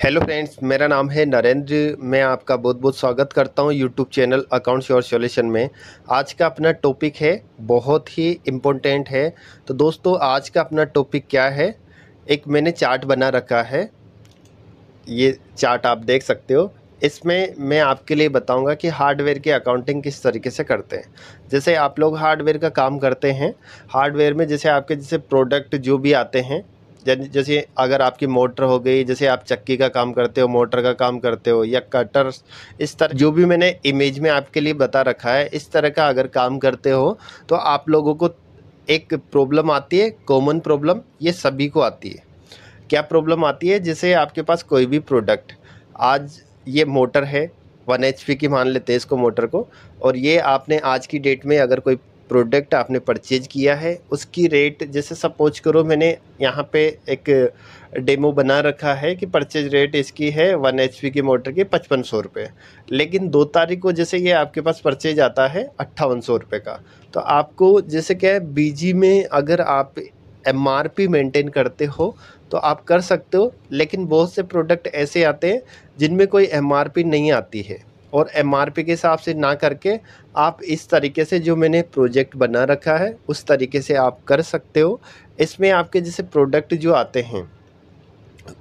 Hello friends, मेरा नाम है नरेंद्र। मैं आपका बहुत बहुत स्वागत करता हूं YouTube channel accounts your solution में। आज का अपना टॉपिक है, बहुत ही इम्पोर्टेंट है। तो दोस्तों, आज का अपना टॉपिक क्या है? एक मैंने चार्ट बना रखा है, ये चार्ट आप देख सकते हो। इसमें मैं आपके लिए बताऊंगा कि हार्डवेयर की अकाउंटिंग किस तरीके से करते हैं। जैसे आप लोग हार्डवेयर का काम करते हैं, हार्डवेयर में जैसे आपके जैसे प्रोडक्ट जो भी आते हैं, जैसे अगर आपकी मोटर हो गई, जैसे आप चक्की का काम करते हो, मोटर का काम करते हो, या कटर, इस तरह जो भी मैंने इमेज में आपके लिए बता रखा है, इस तरह का अगर काम करते हो तो आप लोगों को एक प्रॉब्लम आती है, कॉमन प्रॉब्लम ये सभी को आती है। क्या प्रॉब्लम आती है? जैसे आपके पास कोई भी प्रोडक्ट, आज ये मोटर है 1 HP की, मान लेते हैं इसको मोटर को, और ये आपने आज की डेट में अगर कोई प्रोडक्ट आपने परचेज किया है, उसकी रेट जैसे सपोज करो, मैंने यहाँ पे एक डेमो बना रखा है कि परचेज रेट इसकी है 1 HP की मोटर की 5500 रुपये, लेकिन 2 तारीख को जैसे ये आपके पास परचेज आता है 5800 रुपये का। तो आपको जैसे क्या है, बीजी में अगर आप MRP मेंटेन करते हो तो आप कर सकते हो, लेकिन बहुत से प्रोडक्ट ऐसे आते हैं जिनमें कोई MRP नहीं आती है, और MRP के हिसाब से ना करके आप इस तरीके से जो मैंने प्रोजेक्ट बना रखा है उस तरीके से आप कर सकते हो। इसमें आपके जैसे प्रोडक्ट जो आते हैं,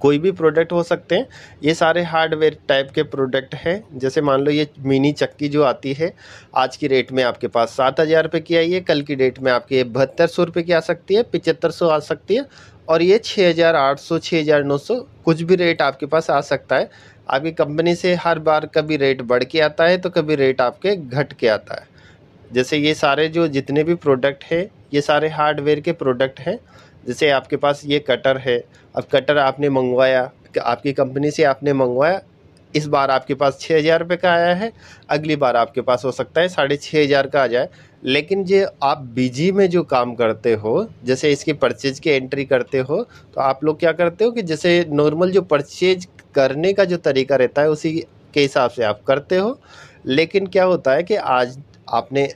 कोई भी प्रोडक्ट हो सकते हैं, ये सारे हार्डवेयर टाइप के प्रोडक्ट हैं। जैसे मान लो ये मिनी चक्की जो आती है, आज की रेट में आपके पास 7000 रुपये की आई है, कल की डेट में आपके 7200 रुपये की आ सकती है, 7500 आ सकती है, और ये 6800 6900 कुछ भी रेट आपके पास आ सकता है। आपकी कंपनी से हर बार कभी रेट बढ़ के आता है तो कभी रेट आपके घट के आता है। जैसे ये सारे जो जितने भी प्रोडक्ट हैं, ये सारे हार्डवेयर के प्रोडक्ट हैं। जैसे आपके पास ये कटर है, अब कटर आपने मंगवाया, आपकी कंपनी से आपने मंगवाया, इस बार आपके पास 6000 रुपये का आया है, अगली बार आपके पास हो सकता है 6500 का आ जाए। लेकिन जो आप बीजी में जो काम करते हो, जैसे इसकी परचेज की एंट्री करते हो, तो आप लोग क्या करते हो कि जैसे नॉर्मल जो परचेज करने का जो तरीका रहता है उसी के हिसाब से आप करते हो। लेकिन क्या होता है कि आज आपने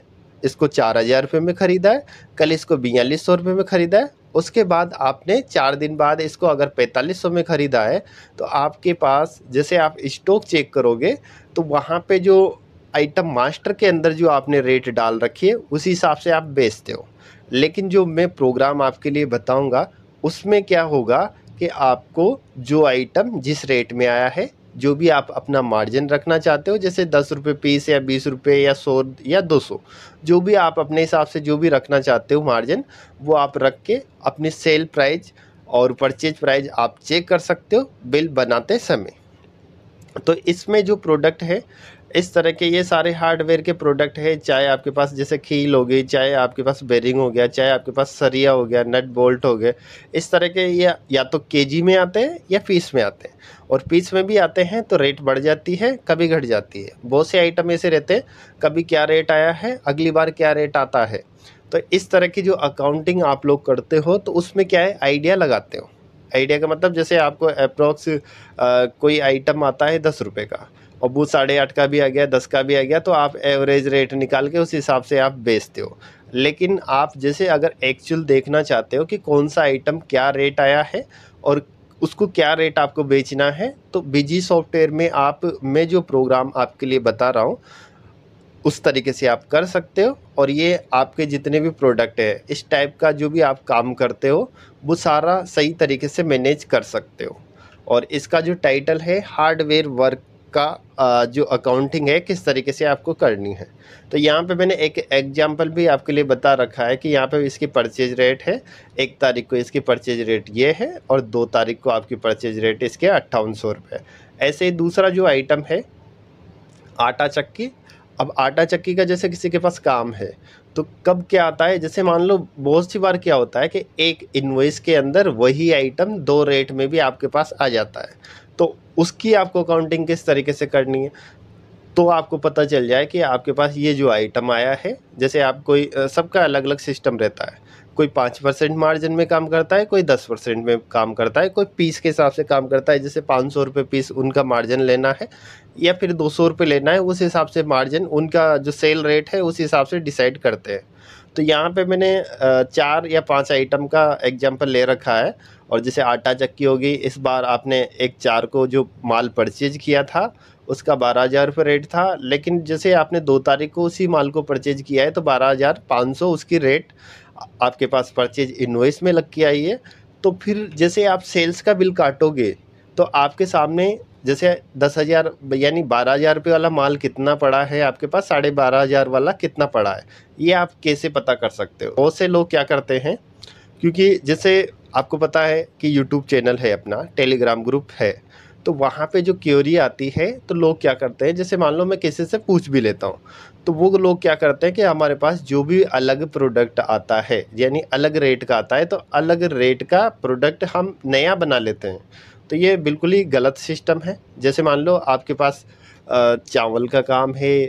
इसको 4000 रुपये में ख़रीदा है, कल इसको 4200 रुपये में ख़रीदा है, उसके बाद आपने 4 दिन बाद इसको अगर 4500 में ख़रीदा है, तो आपके पास जैसे आप स्टॉक चेक करोगे तो वहाँ पे जो आइटम मास्टर के अंदर जो आपने रेट डाल रखी है उसी हिसाब से आप बेचते हो। लेकिन जो मैं प्रोग्राम आपके लिए बताऊंगा उसमें क्या होगा कि आपको जो आइटम जिस रेट में आया है, जो भी आप अपना मार्जिन रखना चाहते हो, जैसे 10 रुपये पीस या 20 रुपये या 100 या 200, जो भी आप अपने हिसाब से जो भी रखना चाहते हो मार्जिन, वो आप रख के अपनी सेल प्राइस और परचेज प्राइस आप चेक कर सकते हो बिल बनाते समय। तो इसमें जो प्रोडक्ट है, इस तरह के ये सारे हार्डवेयर के प्रोडक्ट है, चाहे आपके पास जैसे कील हो गई, चाहे आपके पास बेरिंग हो गया, चाहे आपके पास सरिया हो गया, नट बोल्ट हो गए, इस तरह के या तो केजी में आते हैं या पीस में आते हैं। और पीस में भी आते हैं तो रेट बढ़ जाती है, कभी घट जाती है। बहुत से आइटम ऐसे रहते हैं, कभी क्या रेट आया है, अगली बार क्या रेट आता है। तो इस तरह की जो अकाउंटिंग आप लोग करते हो, तो उसमें क्या है, आइडिया लगाते हो। आइडिया का मतलब जैसे आपको अप्रोक्स कोई आइटम आता है 10 रुपये का, और वो 8.5 का भी आ गया, 10 का भी आ गया, तो आप एवरेज रेट निकाल के उस हिसाब से आप बेचते हो। लेकिन आप जैसे अगर एक्चुअल देखना चाहते हो कि कौन सा आइटम क्या रेट आया है और उसको क्या रेट आपको बेचना है, तो बीजी सॉफ्टवेयर में मैं जो प्रोग्राम आपके लिए बता रहा हूँ उस तरीके से आप कर सकते हो। और ये आपके जितने भी प्रोडक्ट है, इस टाइप का जो भी आप काम करते हो, वो सारा सही तरीके से मैनेज कर सकते हो। और इसका जो टाइटल है, हार्डवेयर वर्क का जो अकाउंटिंग है किस तरीके से आपको करनी है। तो यहाँ पे मैंने एक एग्जांपल भी आपके लिए बता रखा है कि यहाँ पे इसकी परचेज रेट है, 1 तारीख को इसकी परचेज रेट ये है, और 2 तारीख को आपकी परचेज रेट इसके 5800 रुपये। ऐसे ही दूसरा जो आइटम है, आटा चक्की। अब आटा चक्की का जैसे किसी के पास काम है, तो कब क्या आता है, जैसे मान लो बहुत सी बार क्या होता है कि एक इनवॉइस के अंदर वही आइटम 2 रेट में भी आपके पास आ जाता है। तो उसकी आपको अकाउंटिंग किस तरीके से करनी है, तो आपको पता चल जाए कि आपके पास ये जो आइटम आया है, जैसे आप कोई सबका अलग अलग सिस्टम रहता है, कोई 5% मार्जिन में काम करता है, कोई 10% में काम करता है, कोई पीस के हिसाब से काम करता है, जैसे 500 रुपये पीस उनका मार्जिन लेना है या फिर 200 रुपये लेना है, उस हिसाब से मार्जिन उनका जो सेल रेट है उस हिसाब से डिसाइड करते हैं। तो यहाँ पे मैंने 4 या 5 आइटम का एग्जांपल ले रखा है। और जैसे आटा चक्की होगी, इस बार आपने एक 4 को जो माल परचेज किया था उसका 12,000 रुपये रेट था, लेकिन जैसे आपने 2 तारीख को उसी माल को परचेज किया है तो 12,500 उसकी रेट आपके पास परचेज इनवॉइस में लग के आई है। तो फिर जैसे आप सेल्स का बिल काटोगे तो आपके सामने जैसे 10,000 यानी 12,000 रुपये वाला माल कितना पड़ा है आपके पास, 12,500 वाला कितना पड़ा है, ये आप कैसे पता कर सकते हो। बहुत से लोग क्या करते हैं, क्योंकि जैसे आपको पता है कि यूट्यूब चैनल है अपना, टेलीग्राम ग्रुप है, तो वहाँ पे जो क्वेरी आती है तो लोग क्या करते हैं, जैसे मान लो मैं किसी से पूछ भी लेता हूँ तो वो लोग क्या करते हैं कि हमारे पास जो भी अलग प्रोडक्ट आता है यानी अलग रेट का आता है तो अलग रेट का प्रोडक्ट हम नया बना लेते हैं। तो ये बिल्कुल ही गलत सिस्टम है। जैसे मान लो आपके पास चावल का काम है,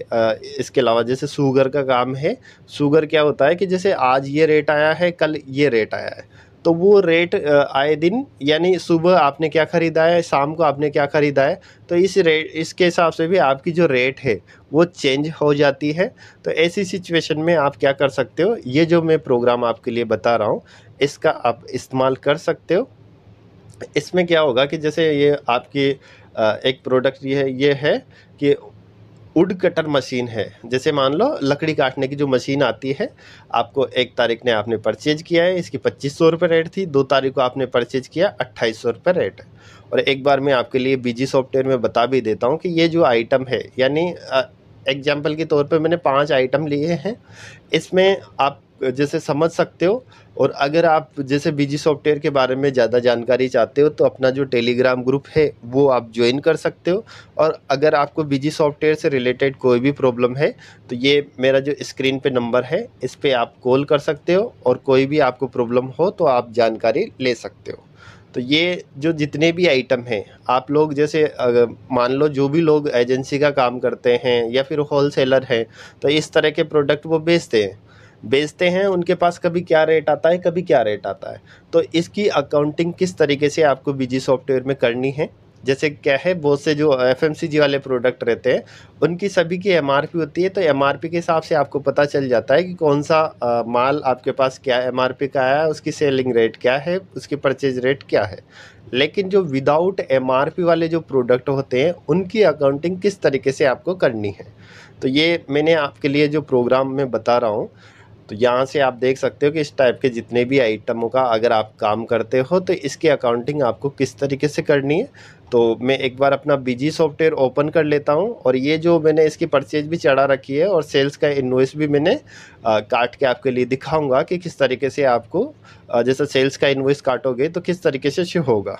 इसके अलावा जैसे शुगर का काम है। शुगर क्या होता है कि जैसे आज ये रेट आया है, कल ये रेट आया है, तो वो रेट आए दिन यानी सुबह आपने क्या ख़रीदा है, शाम को आपने क्या ख़रीदा है, तो इस रेट इसके हिसाब से भी आपकी जो रेट है वो चेंज हो जाती है। तो ऐसी सिचुएशन में आप क्या कर सकते हो, ये जो मैं प्रोग्राम आपके लिए बता रहा हूँ इसका आप इस्तेमाल कर सकते हो। इसमें क्या होगा कि जैसे ये आपकी एक प्रोडक्ट ये है कि वुड कटर मशीन है। जैसे मान लो लकड़ी काटने की जो मशीन आती है, आपको 1 तारीख ने आपने परचेज किया है, इसकी 2500 रुपये रेट थी, 2 तारीख को आपने परचेज किया 2800 रुपये रेट है। और एक बार मैं आपके लिए बीजी सॉफ्टवेयर में बता भी देता हूँ कि ये जो आइटम है यानी एग्जाम्पल के तौर पे मैंने 5 आइटम लिए हैं, इसमें आप जैसे समझ सकते हो। और अगर आप जैसे बीजी सॉफ्टवेयर के बारे में ज़्यादा जानकारी चाहते हो तो अपना जो टेलीग्राम ग्रुप है वो आप ज्वाइन कर सकते हो। और अगर आपको बीजी सॉफ्टवेयर से रिलेटेड कोई भी प्रॉब्लम है तो ये मेरा जो स्क्रीन पे नंबर है इस पे आप कॉल कर सकते हो और कोई भी आपको प्रॉब्लम हो तो आप जानकारी ले सकते हो। तो ये जो जितने भी आइटम हैं आप लोग जैसे मान लो जो भी लोग एजेंसी का काम करते हैं या फिर होलसेलर हैं तो इस तरह के प्रोडक्ट वो बेचते हैं, उनके पास कभी क्या रेट आता है कभी क्या रेट आता है। तो इसकी अकाउंटिंग किस तरीके से आपको बीजी सॉफ्टवेयर में करनी है, जैसे क्या है बहुत से जो एफएमसीजी वाले प्रोडक्ट रहते हैं उनकी सभी की एमआरपी होती है, तो एमआरपी के हिसाब से आपको पता चल जाता है कि कौन सा माल आपके पास क्या एमआरपी का आया है, उसकी सेलिंग रेट क्या है, उसकी परचेज रेट क्या है। लेकिन जो विदाउट एमआरपी वाले जो प्रोडक्ट होते हैं उनकी अकाउंटिंग किस तरीके से आपको करनी है, तो ये मैंने आपके लिए जो प्रोग्राम में बता रहा हूँ। तो यहाँ से आप देख सकते हो कि इस टाइप के जितने भी आइटमों का अगर आप काम करते हो तो इसकी अकाउंटिंग आपको किस तरीके से करनी है। तो मैं एक बार अपना बीजी सॉफ्टवेयर ओपन कर लेता हूँ और ये जो मैंने इसकी परचेज भी चढ़ा रखी है और सेल्स का इनवॉइस भी मैंने काट के आपके लिए दिखाऊंगा कि किस तरीके से आपको जैसे सेल्स का इनवॉइस काटोगे तो किस तरीके से शो होगा।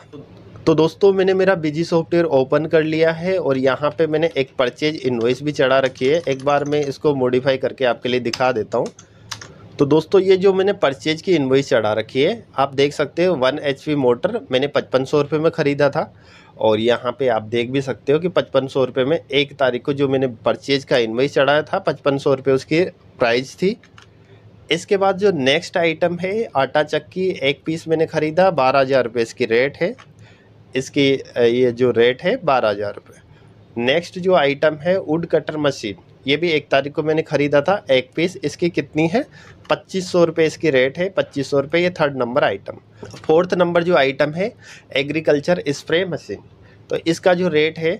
तो दोस्तों मैंने मेरा बीजी सॉफ्टवेयर ओपन कर लिया है और यहाँ पे मैंने एक परचेज इनवॉइस भी चढ़ा रखी है। एक बार मैं इसको मॉडिफाई करके आपके लिए दिखा देता हूँ। तो दोस्तों ये जो मैंने परचेज की इनवॉइस चढ़ा रखी है आप देख सकते हो 1 HP मोटर मैंने 5500 रुपये में ख़रीदा था। और यहाँ पे आप देख भी सकते हो कि 5500 रुपये में 1 तारीख को जो मैंने परचेज का इनवॉइस चढ़ाया था 5500 रुपये उसकी प्राइस थी। इसके बाद जो नेक्स्ट आइटम है आटा चक्की 1 पीस मैंने ख़रीदा 12,000 रुपये इसकी रेट है, इसकी ये जो रेट है 12,000 रुपये। नेक्स्ट जो आइटम है वुड कटर मशीन, ये भी 1 तारीख को मैंने ख़रीदा था 1 पीस, इसकी कितनी है 2500 रुपये इसकी रेट है, 2500 रुपये। ये 3rd number item. 4th number जो आइटम है एग्रीकल्चर स्प्रे मशीन, तो इसका जो रेट है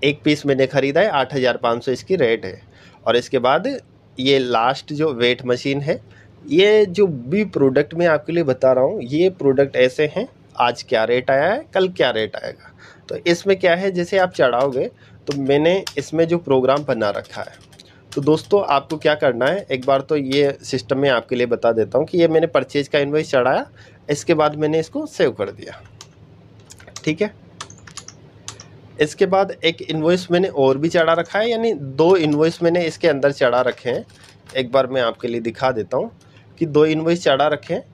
1 पीस मैंने ख़रीदा है 8,500 इसकी रेट है। और इसके बाद ये लास्ट जो वेट मशीन है, ये जो भी प्रोडक्ट मैं आपके लिए बता रहा हूँ ये प्रोडक्ट ऐसे हैं आज क्या रेट आया है कल क्या रेट आएगा। तो इसमें क्या है जैसे आप चढ़ाओगे तो मैंने इसमें जो प्रोग्राम बना रखा है। तो दोस्तों आपको क्या करना है, एक बार तो ये सिस्टम में आपके लिए बता देता हूँ कि ये मैंने परचेज का इनवॉइस चढ़ाया, इसके बाद मैंने इसको सेव कर दिया, ठीक है। इसके बाद एक इनवॉइस मैंने और भी चढ़ा रखा है, यानी 2 इनवॉइस मैंने इसके अंदर चढ़ा रखे हैं। एक बार मैं आपके लिए दिखा देता हूँ कि 2 इनवॉइस चढ़ा रखे हैं,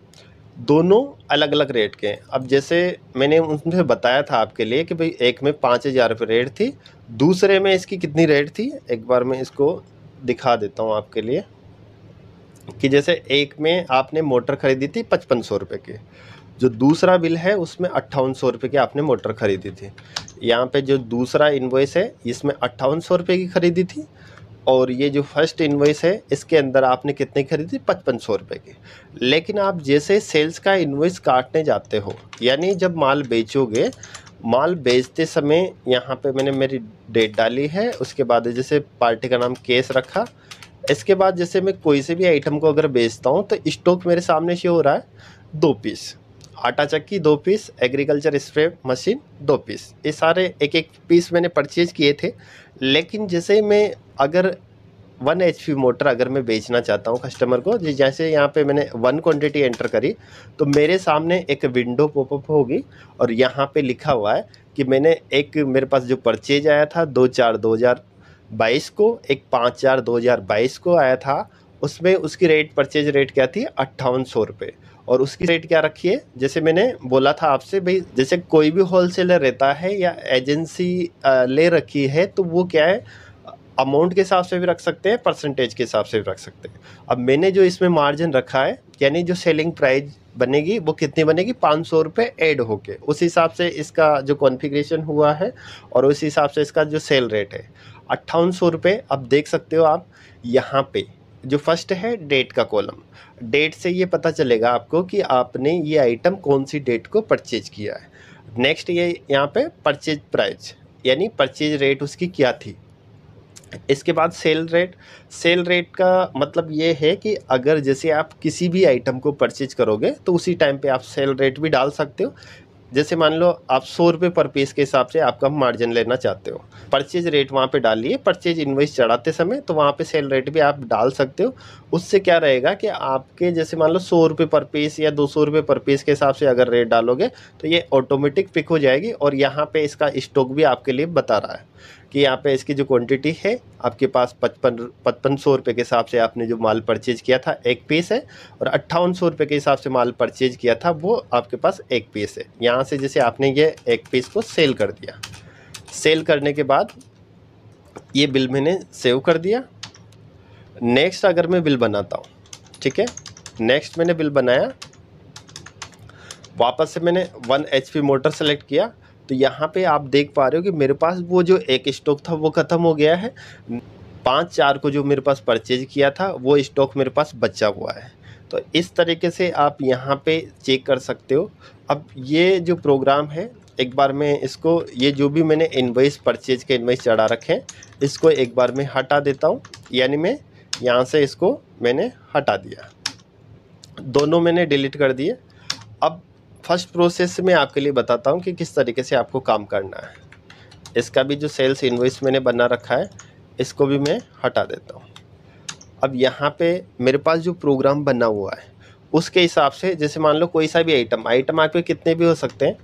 दोनों अलग अलग रेट के हैं। अब जैसे मैंने उनसे बताया था आपके लिए कि भाई एक में 5,000 रुपये रेट थी, दूसरे में इसकी कितनी रेट थी, एक बार मैं इसको दिखा देता हूँ आपके लिए कि जैसे एक में आपने मोटर ख़रीदी थी 5500 रुपये की, जो दूसरा बिल है उसमें 5800 रुपये की आपने मोटर ख़रीदी थी। यहाँ पे जो दूसरा इनवॉइस है इसमें 5800 रुपये की ख़रीदी थी और ये जो फर्स्ट इन्वॉइस है इसके अंदर आपने कितने खरीदी, 5500 रुपये की। लेकिन आप जैसे सेल्स का इन्वॉइस काटने जाते हो, यानी जब माल बेचोगे, माल बेचते समय यहाँ पे मैंने मेरी डेट डाली है, उसके बाद जैसे पार्टी का नाम केस रखा। इसके बाद जैसे मैं कोई से भी आइटम को अगर बेचता हूँ तो स्टॉक मेरे सामने शो हो रहा है 2 पीस, आटा चक्की 2 piece, agriculture spray machine 2 piece, ये सारे एक एक पीस मैंने परचेज किए थे। लेकिन जैसे मैं अगर 1 HP मोटर अगर मैं बेचना चाहता हूँ कस्टमर को, जैसे यहाँ पे मैंने 1 क्वांटिटी एंटर करी तो मेरे सामने एक विंडो पॉपअप होगी और यहाँ पे लिखा हुआ है कि मैंने एक, मेरे पास जो परचेज आया था 2/4/2022 को, एक 5/4/2022 को आया था, उसमें उसकी रेट, परचेज रेट क्या थी, 5800 रुपये। और उसकी रेट क्या रखी है, जैसे मैंने बोला था आपसे भाई, जैसे कोई भी होलसेलर रहता है या एजेंसी ले रखी है तो वो क्या है, अमाउंट के हिसाब से भी रख सकते हैं, परसेंटेज के हिसाब से भी रख सकते हैं। अब मैंने जो इसमें मार्जिन रखा है, यानी जो सेलिंग प्राइस बनेगी वो कितनी बनेगी, 500 रुपये ऐड होके, उस हिसाब से इसका जो कॉन्फ़िगरेशन हुआ है और उस हिसाब से इसका जो सेल रेट है 5800 रुपये। अब देख सकते हो आप यहाँ पे जो फर्स्ट है डेट का कॉलम, डेट से ये पता चलेगा आपको कि आपने ये आइटम कौन सी डेट को परचेज किया है। नेक्स्ट ये यहाँ पे परचेज प्राइस, यानी परचेज रेट उसकी क्या थी। इसके बाद सेल रेट, सेल रेट का मतलब ये है कि अगर जैसे आप किसी भी आइटम को परचेज करोगे तो उसी टाइम पे आप सेल रेट भी डाल सकते हो। जैसे मान लो आप 100 रुपये पर पीस के हिसाब से आपका मार्जिन लेना चाहते हो, परचेज रेट वहाँ पे डालिए, परचेज इन्वॉइस चढ़ाते समय तो वहाँ पे सेल रेट भी आप डाल सकते हो। उससे क्या रहेगा कि आपके जैसे मान लो 100 रुपये पर पीस या 200 रुपये पर पीस के हिसाब से अगर रेट डालोगे तो ये ऑटोमेटिक पिक हो जाएगी। और यहाँ पे इसका स्टॉक भी आपके लिए बता रहा है कि यहाँ पे इसकी जो क्वांटिटी है आपके पास 5500 रुपये के हिसाब से आपने जो माल परचेज किया था 1 पीस है, और 5800 रुपये के हिसाब से माल परचेज किया था वो आपके पास 1 पीस है। यहाँ से जैसे आपने ये 1 पीस को सेल कर दिया, सेल करने के बाद ये बिल मैंने सेव कर दिया। नेक्स्ट अगर मैं बिल बनाता हूँ, ठीक है, नेक्स्ट मैंने बिल बनाया, वापस से मैंने 1 HP मोटर सेलेक्ट किया, तो यहाँ पे आप देख पा रहे हो कि मेरे पास वो जो एक स्टॉक था वो ख़त्म हो गया है। 5/4 को जो मेरे पास परचेज किया था वो स्टॉक मेरे पास बचा हुआ है। तो इस तरीके से आप यहाँ पे चेक कर सकते हो। अब ये जो प्रोग्राम है, एक बार मैं इसको, ये जो भी मैंने इन्वॉइस परचेज के इन्वॉइस चढ़ा रखे हैं इसको एक बार मैं हटा देता हूँ, यानी मैं यहाँ से इसको मैंने हटा दिया, दोनों मैंने डिलीट कर दिए। अब फर्स्ट प्रोसेस मैं आपके लिए बताता हूँ कि किस तरीके से आपको काम करना है। इसका भी जो सेल्स इन्वॉइस मैंने बना रखा है इसको भी मैं हटा देता हूँ। अब यहाँ पे मेरे पास जो प्रोग्राम बना हुआ है उसके हिसाब से, जैसे मान लो कोई सा भी आइटम आपके कितने भी हो सकते हैं,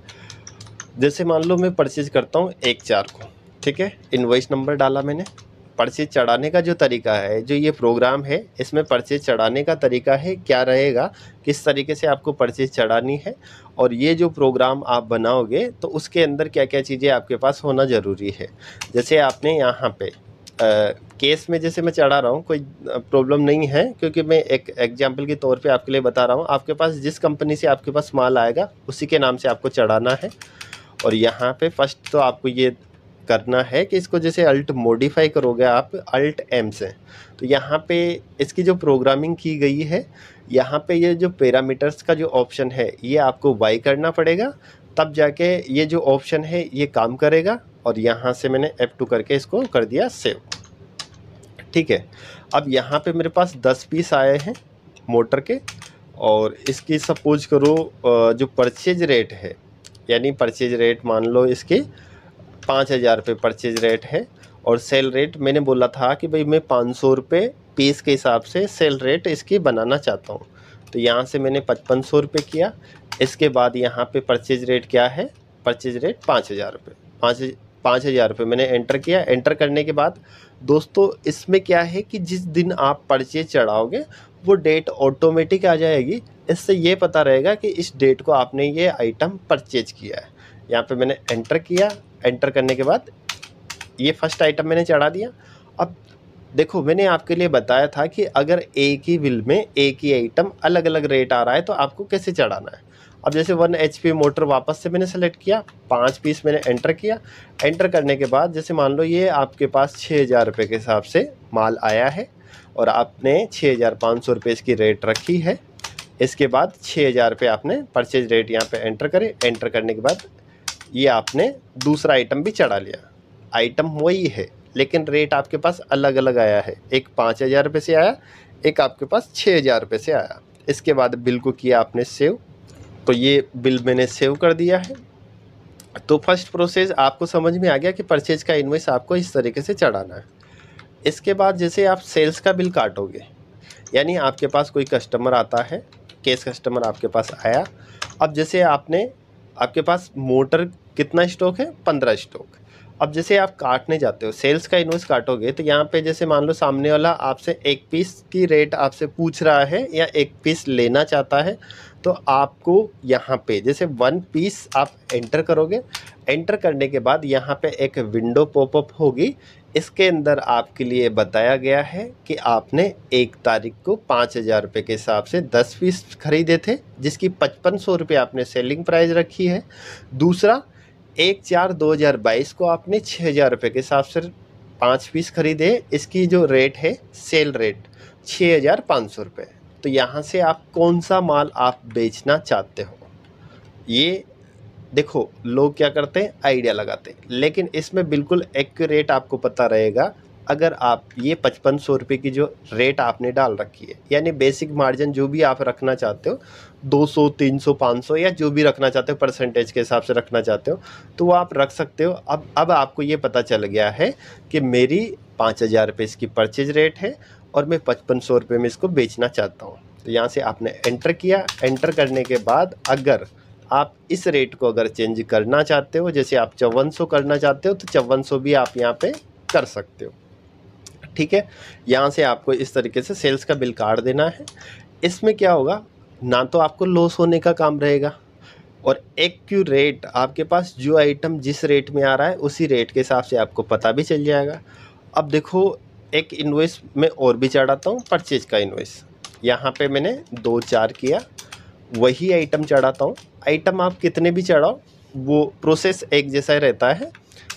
जैसे मान लो मैं परचेज करता हूँ 1/4 को, ठीक है, इन्वॉइस नंबर डाला मैंने। परचेज चढ़ाने का जो तरीका है, जो ये प्रोग्राम है इसमें परचेज चढ़ाने का तरीका है क्या रहेगा, किस तरीके से आपको परचेज चढ़ानी है, और ये जो प्रोग्राम आप बनाओगे तो उसके अंदर क्या क्या चीज़ें आपके पास होना ज़रूरी है। जैसे आपने यहाँ पे केस में जैसे मैं चढ़ा रहा हूँ, कोई प्रॉब्लम नहीं है, क्योंकि मैं एक एग्जांपल के तौर पे आपके लिए बता रहा हूँ। आपके पास जिस कंपनी से आपके पास माल आएगा उसी के नाम से आपको चढ़ाना है। और यहाँ पे फर्स्ट तो आपको ये करना है कि इसको जैसे अल्ट मॉडिफाई करोगे आप अल्ट M से, तो यहाँ पे इसकी जो प्रोग्रामिंग की गई है, यहाँ पे ये जो पैरामीटर्स का जो ऑप्शन है ये आपको वाई करना पड़ेगा, तब जाके ये जो ऑप्शन है ये काम करेगा। और यहाँ से मैंने F2 करके इसको कर दिया सेव, ठीक है। अब यहाँ पे मेरे पास 10 पीस आए हैं मोटर के, और इसकी सपोज करो जो परचेज रेट है, यानी परचेज रेट मान लो इसकी 5000 रुपये परचेज रेट है, और सेल रेट मैंने बोला था कि भाई मैं 500 रुपये पीस के हिसाब से सेल रेट इसकी बनाना चाहता हूँ। तो यहाँ से मैंने 5500 रुपये किया। इसके बाद यहाँ पे परचेज रेट क्या है, परचेज रेट 5000 रुपये, 5000 रुपये मैंने एंटर किया। एंटर करने के बाद दोस्तों इसमें क्या है कि जिस दिन आप परचेज चढ़ाओगे वो डेट ऑटोमेटिक आ जाएगी। इससे ये पता रहेगा कि इस डेट को आपने ये आइटम परचेज किया है। यहाँ पे मैंने एंटर किया, एंटर करने के बाद ये फर्स्ट आइटम मैंने चढ़ा दिया। अब देखो मैंने आपके लिए बताया था कि अगर एक ही बिल में एक ही आइटम अलग अलग रेट आ रहा है तो आपको कैसे चढ़ाना है। अब जैसे 1 HP मोटर वापस से मैंने सेलेक्ट किया, 5 पीस मैंने एंटर किया। एंटर करने के बाद जैसे मान लो ये आपके पास 6000 रुपये के हिसाब से माल आया है और आपने 6,500 रुपये इसकी रेट रखी है। इसके बाद 6,000 रुपये आपने परचेज रेट यहाँ पे एंटर करे। एंटर करने के बाद ये आपने दूसरा आइटम भी चढ़ा लिया। आइटम वही है लेकिन रेट आपके पास अलग अलग आया है। एक 5,000 रुपये से आया, एक आपके पास 6,000 रुपये से आया। इसके बाद बिल को किया आपने सेव, तो ये बिल मैंने सेव कर दिया है। तो फर्स्ट प्रोसेस आपको समझ में आ गया कि परचेज का इनवॉइस आपको इस तरीके से चढ़ाना है। इसके बाद जैसे आप सेल्स का बिल काटोगे, यानी आपके पास कोई कस्टमर आता है, केस कस्टमर आपके पास आया। अब जैसे आपके पास मोटर कितना स्टॉक है, 15 स्टॉक। अब जैसे आप काटने जाते हो, सेल्स का इनवॉइस काटोगे, तो यहाँ पे जैसे मान लो सामने वाला आपसे एक पीस की रेट आपसे पूछ रहा है या एक पीस लेना चाहता है, तो आपको यहाँ पे जैसे 1 पीस आप एंटर करोगे। एंटर करने के बाद यहाँ पे एक विंडो पॉपअप होगी। इसके अंदर आपके लिए बताया गया है कि आपने 1 तारीख को 5,000 रुपये के हिसाब से 10 पीस खरीदे थे, जिसकी 5500 रुपये आपने सेलिंग प्राइस रखी है। दूसरा 1/4/2022 को आपने 6,000 रुपये के हिसाब से 5 पीस खरीदे। इसकी जो रेट है, सेल रेट 6,500 रुपये। तो यहाँ से आप कौन सा माल आप बेचना चाहते हो, ये देखो लोग क्या करते हैं, आइडिया लगाते हैं, लेकिन इसमें बिल्कुल एक्यूरेट आपको पता रहेगा। अगर आप ये 5500 रुपये की जो रेट आपने डाल रखी है, यानी बेसिक मार्जिन जो भी आप रखना चाहते हो, 200, 300, 500 या जो भी रखना चाहते हो, परसेंटेज के हिसाब से रखना चाहते हो, तो वो आप रख सकते हो। अब आपको ये पता चल गया है कि मेरी 5,000 रुपये इसकी परचेज रेट है और मैं 5500 रुपये में इसको बेचना चाहता हूँ। तो यहाँ से आपने एंटर किया। एंटर करने के बाद अगर आप इस रेट को अगर चेंज करना चाहते हो, जैसे आप 5400 करना चाहते हो, तो 5400 भी आप यहाँ पे कर सकते हो। ठीक है, यहाँ से आपको इस तरीके से सेल्स का बिल काट देना है। इसमें क्या होगा, ना तो आपको लॉस होने का काम रहेगा और एक्यूरेट आपके पास जो आइटम जिस रेट में आ रहा है उसी रेट के हिसाब से आपको पता भी चल जाएगा। अब देखो, एक इन्वॉइस मैं और भी चढ़ाता हूँ, परचेज का इन्वॉइस। यहाँ पे मैंने 2-4 किया, वही आइटम चढ़ाता हूँ। आइटम आप कितने भी चढ़ाओ, वो प्रोसेस एक जैसा ही रहता है।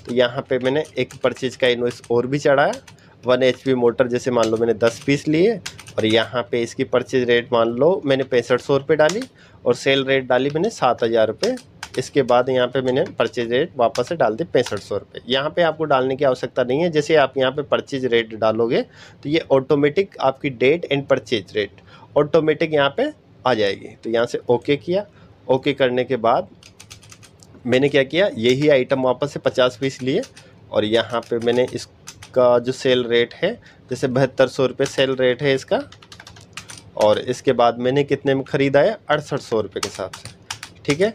तो यहाँ पे मैंने एक परचेज का इनवॉइस और भी चढ़ाया। 1 HP मोटर जैसे मान लो मैंने 10 पीस लिए और यहाँ पे इसकी परचेज रेट मान लो मैंने 6500 रुपये डाली और सेल रेट डाली मैंने 7,000 रुपये। इसके बाद यहाँ पे मैंने परचेज रेट वापस से डाल दी 6500 रुपये। यहाँ पे आपको डालने की आवश्यकता नहीं है। जैसे आप यहाँ पे परचेज रेट डालोगे तो ये ऑटोमेटिक आपकी date and purchase rate automatic यहाँ पे आ जाएगी। तो यहाँ से ओके किया। ओके करने के बाद मैंने क्या किया, यही आइटम वापस से 50 पीस लिए और यहाँ पे मैंने इसका जो सेल रेट है, जैसे 7200 रुपये सेल रेट है इसका, और इसके बाद मैंने कितने में ख़रीदा है, 6800 रुपये के हिसाब से। ठीक है,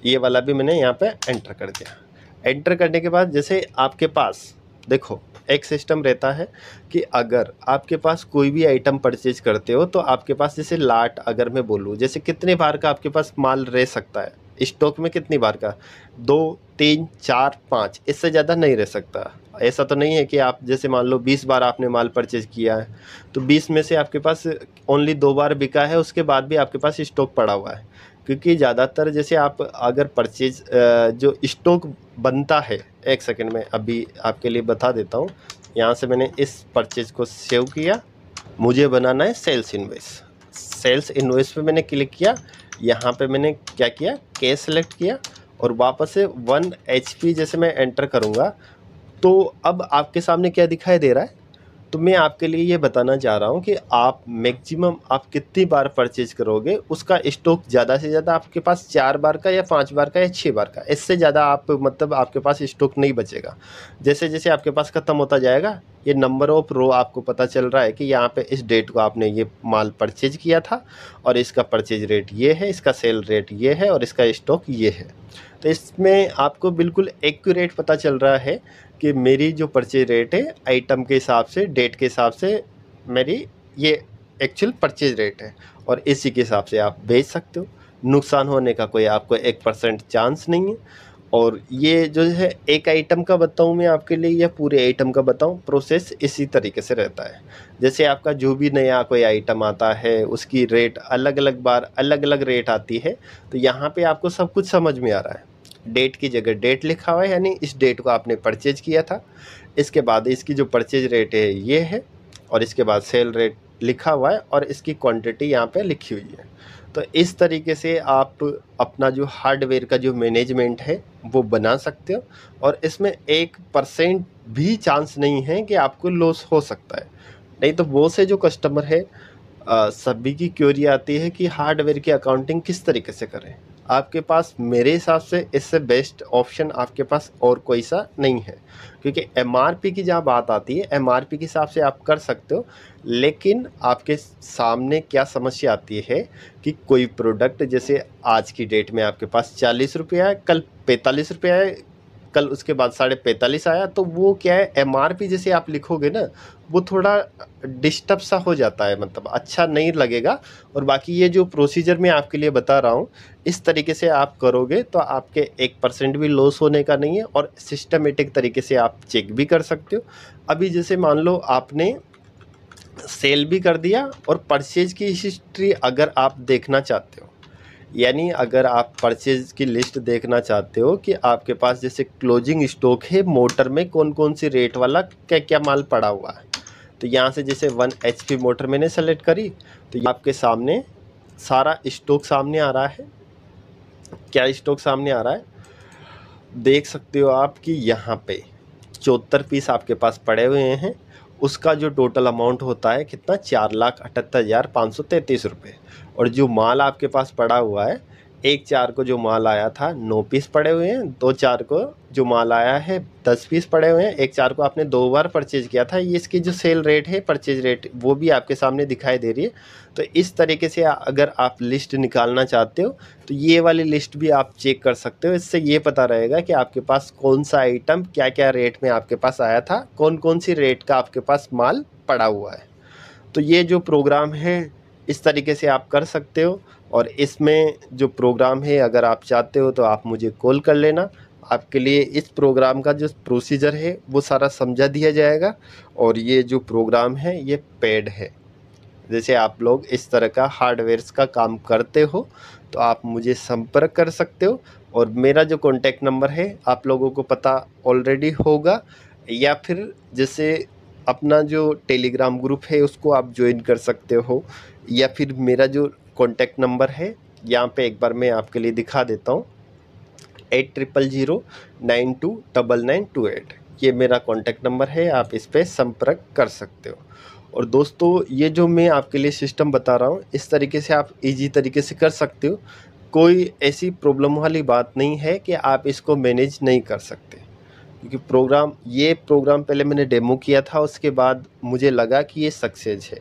ये वाला भी मैंने यहाँ पे एंटर कर दिया। एंटर करने के बाद जैसे आपके पास देखो एक सिस्टम रहता है कि अगर आपके पास कोई भी आइटम परचेज करते हो तो आपके पास जैसे लाट, अगर मैं बोलूँ जैसे कितने बार का आपके पास माल रह सकता है स्टॉक में, कितनी बार का, 2, 3, 4, 5, इससे ज़्यादा नहीं रह सकता। ऐसा तो नहीं है कि आप जैसे मान लो 20 बार आपने माल परचेज किया है तो 20 में से आपके पास ओनली 2 बार बिका है, उसके बाद भी आपके पास स्टॉक पड़ा हुआ है। क्योंकि ज़्यादातर जैसे आप अगर परचेज जो स्टॉक बनता है, एक सेकंड में अभी आपके लिए बता देता हूँ। यहाँ से मैंने इस परचेज को सेव किया। मुझे बनाना है सेल्स इनवॉइस। सेल्स इनवॉइस पे मैंने क्लिक किया। यहाँ पे मैंने क्या किया, कैश सेलेक्ट किया और वापस से 1 HP जैसे मैं एंटर करूँगा तो अब आपके सामने क्या दिखाई दे रहा है। तो मैं आपके लिए ये बताना चाह रहा हूँ कि आप मैक्सिमम आप कितनी बार परचेज करोगे, उसका स्टॉक ज़्यादा से ज़्यादा आपके पास 4 बार का या 5 बार का या 6 बार का, इससे ज़्यादा आप मतलब आपके पास स्टॉक नहीं बचेगा। जैसे जैसे आपके पास ख़त्म होता जाएगा, ये नंबर ऑफ रो आपको पता चल रहा है कि यहाँ पे इस डेट को आपने ये माल परचेज किया था और इसका परचेज रेट ये है, इसका सेल रेट ये है और इसका स्टॉक ये है। तो इसमें आपको बिल्कुल एक्यूरेट पता चल रहा है कि मेरी जो परचेज रेट है आइटम के हिसाब से, डेट के हिसाब से मेरी ये एक्चुअल परचेज रेट है और इसी के हिसाब से आप बेच सकते हो। नुकसान होने का कोई आपको 1% चांस नहीं है। और ये जो है एक आइटम का बताऊं मैं आपके लिए या पूरे आइटम का बताऊं, प्रोसेस इसी तरीके से रहता है। जैसे आपका जो भी नया कोई आइटम आता है उसकी रेट अलग अलग बार अलग अलग रेट आती है। तो यहाँ पे आपको सब कुछ समझ में आ रहा है। डेट की जगह डेट लिखा हुआ है, यानी इस डेट को आपने परचेज किया था। इसके बाद इसकी जो परचेज रेट है ये है और इसके बाद सेल रेट लिखा हुआ है और इसकी क्वांटिटी यहाँ पे लिखी हुई है। तो इस तरीके से आप अपना जो हार्डवेयर का जो मैनेजमेंट है वो बना सकते हो, और इसमें 1% भी चांस नहीं है कि आपको लॉस हो सकता है। नहीं तो वो से जो कस्टमर है, सभी की क्वेरी आती है कि हार्डवेयर की अकाउंटिंग किस तरीके से करें। आपके पास मेरे हिसाब से इससे बेस्ट ऑप्शन आपके पास और कोई सा नहीं है, क्योंकि एमआरपी की जहाँ बात आती है, एमआरपी के हिसाब से आप कर सकते हो, लेकिन आपके सामने क्या समस्या आती है कि कोई प्रोडक्ट जैसे आज की डेट में आपके पास 40 रुपये है, कल 45 रुपये है, कल उसके बाद 45.5 आया, तो वो क्या है, एमआरपी जैसे आप लिखोगे ना, वो थोड़ा डिस्टर्ब सा हो जाता है, मतलब अच्छा नहीं लगेगा। और बाकी ये जो प्रोसीजर मैं आपके लिए बता रहा हूँ, इस तरीके से आप करोगे तो आपके 1% भी लॉस होने का नहीं है, और सिस्टमेटिक तरीके से आप चेक भी कर सकते हो। अभी जैसे मान लो आपने सेल भी कर दिया, और परचेज की हिस्ट्री अगर आप देखना चाहते हो, यानी अगर आप परचेज की लिस्ट देखना चाहते हो कि आपके पास जैसे क्लोजिंग स्टॉक है, मोटर में कौन कौन सी रेट वाला क्या क्या माल पड़ा हुआ है, तो यहाँ से जैसे 1 HP मोटर मैंने सेलेक्ट करी, तो ये आपके सामने सारा स्टॉक सामने आ रहा है। क्या स्टॉक सामने आ रहा है देख सकते हो आप कि यहाँ पे 74 पीस आपके पास पड़े हुए हैं। उसका जो टोटल अमाउंट होता है कितना, 4,78,533 रुपये। और जो माल आपके पास पड़ा हुआ है, 1/4 को जो माल आया था 9 पीस पड़े हुए हैं, 2/4 को जो माल आया है 10 पीस पड़े हुए हैं, 1/4 को आपने 2 बार परचेज किया था। ये इसकी जो सेल रेट है, परचेज रेट, वो भी आपके सामने दिखाई दे रही है। तो इस तरीके से अगर आप लिस्ट निकालना चाहते हो तो ये वाली लिस्ट भी आप चेक कर सकते हो। इससे ये पता रहेगा कि आपके पास कौन सा आइटम क्या क्या रेट में आपके पास आया था, कौन कौन सी रेट का आपके पास माल पड़ा हुआ है। तो ये जो प्रोग्राम है इस तरीके से आप कर सकते हो। और इसमें जो प्रोग्राम है, अगर आप चाहते हो तो आप मुझे कॉल कर लेना, आपके लिए इस प्रोग्राम का जो प्रोसीजर है वो सारा समझा दिया जाएगा। और ये जो प्रोग्राम है ये पेड है। जैसे आप लोग इस तरह का हार्डवेयर्स का काम करते हो तो आप मुझे संपर्क कर सकते हो। और मेरा जो कॉन्टैक्ट नंबर है आप लोगों को पता ऑलरेडी होगा, या फिर जैसे अपना जो टेलीग्राम ग्रुप है उसको आप ज्वाइन कर सकते हो, या फिर मेरा जो कॉन्टैक्ट नंबर है यहाँ पे एक बार मैं आपके लिए दिखा देता हूँ, 8009299928। ये मेरा कॉन्टैक्ट नंबर है, आप इस पर संपर्क कर सकते हो। और दोस्तों, ये जो मैं आपके लिए सिस्टम बता रहा हूँ, इस तरीके से आप इजी तरीके से कर सकते हो। कोई ऐसी प्रॉब्लम वाली बात नहीं है कि आप इसको मैनेज नहीं कर सकते, क्योंकि ये प्रोग्राम पहले मैंने डेमो किया था, उसके बाद मुझे लगा कि ये सक्सेस है,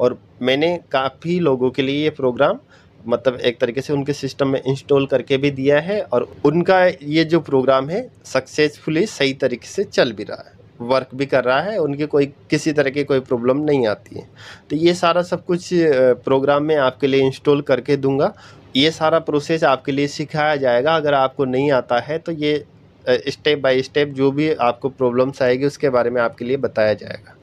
और मैंने काफ़ी लोगों के लिए ये प्रोग्राम मतलब एक तरीके से उनके सिस्टम में इंस्टॉल करके भी दिया है, और उनका ये जो प्रोग्राम है सक्सेसफुली सही तरीके से चल भी रहा है, वर्क भी कर रहा है, उनके कोई किसी तरह की कोई प्रॉब्लम नहीं आती है। तो ये सारा सब कुछ प्रोग्राम में आपके लिए इंस्टॉल करके दूंगा। ये सारा प्रोसेस आपके लिए सिखाया जाएगा। अगर आपको नहीं आता है तो ये स्टेप बाय स्टेप जो भी आपको प्रॉब्लम्स आएगी उसके बारे में आपके लिए बताया जाएगा।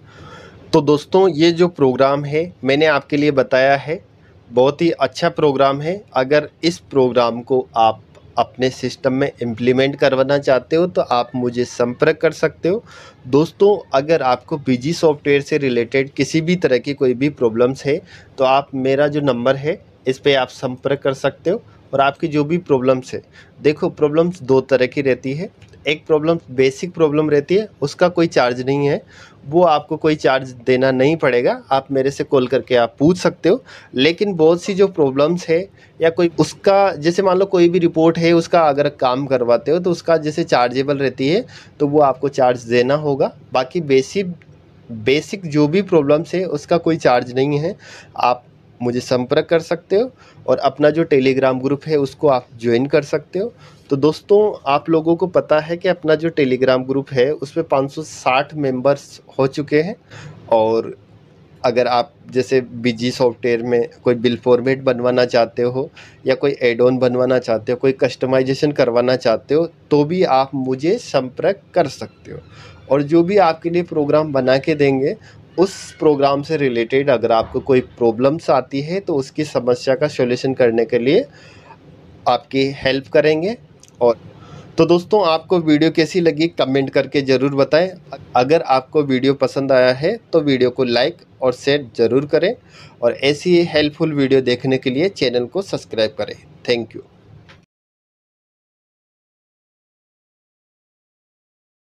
तो दोस्तों, ये जो प्रोग्राम है मैंने आपके लिए बताया है, बहुत ही अच्छा प्रोग्राम है। अगर इस प्रोग्राम को आप अपने सिस्टम में इम्प्लीमेंट करवाना चाहते हो तो आप मुझे संपर्क कर सकते हो। दोस्तों, अगर आपको बीजी सॉफ्टवेयर से रिलेटेड किसी भी तरह की कोई भी प्रॉब्लम्स है तो आप मेरा जो नंबर है इस पे आप संपर्क कर सकते हो। और आपकी जो भी प्रॉब्लम्स है, देखो प्रॉब्लम्स 2 तरह की रहती है। एक प्रॉब्लम बेसिक प्रॉब्लम रहती है, उसका कोई चार्ज नहीं है, वो आपको कोई चार्ज देना नहीं पड़ेगा, आप मेरे से कॉल करके आप पूछ सकते हो। लेकिन बहुत सी जो प्रॉब्लम्स है, या कोई उसका जैसे मान लो कोई भी रिपोर्ट है उसका अगर काम करवाते हो तो उसका जैसे चार्जेबल रहती है तो वो आपको चार्ज देना होगा। बाकी बेसिक जो भी प्रॉब्लम्स है उसका कोई चार्ज नहीं है, आप मुझे संपर्क कर सकते हो। और अपना जो टेलीग्राम ग्रुप है उसको आप ज्वाइन कर सकते हो। तो दोस्तों, आप लोगों को पता है कि अपना जो टेलीग्राम ग्रुप है उसमें 560 मेंबर्स हो चुके हैं। और अगर आप जैसे बीजी सॉफ्टवेयर में कोई बिल फॉर्मेट बनवाना चाहते हो, या कोई एड ऑन बनवाना चाहते हो, कोई कस्टमाइजेशन करवाना चाहते हो, तो भी आप मुझे संपर्क कर सकते हो। और जो भी आपके लिए प्रोग्राम बना के देंगे, उस प्रोग्राम से रिलेटेड अगर आपको कोई प्रॉब्लम्स आती है तो उसकी समस्या का सॉल्यूशन करने के लिए आपकी हेल्प करेंगे। और तो दोस्तों आपको वीडियो कैसी लगी कमेंट करके ज़रूर बताएं। अगर आपको वीडियो पसंद आया है तो वीडियो को लाइक और शेयर ज़रूर करें और ऐसी ही हेल्पफुल वीडियो देखने के लिए चैनल को सब्सक्राइब करें। Thank you.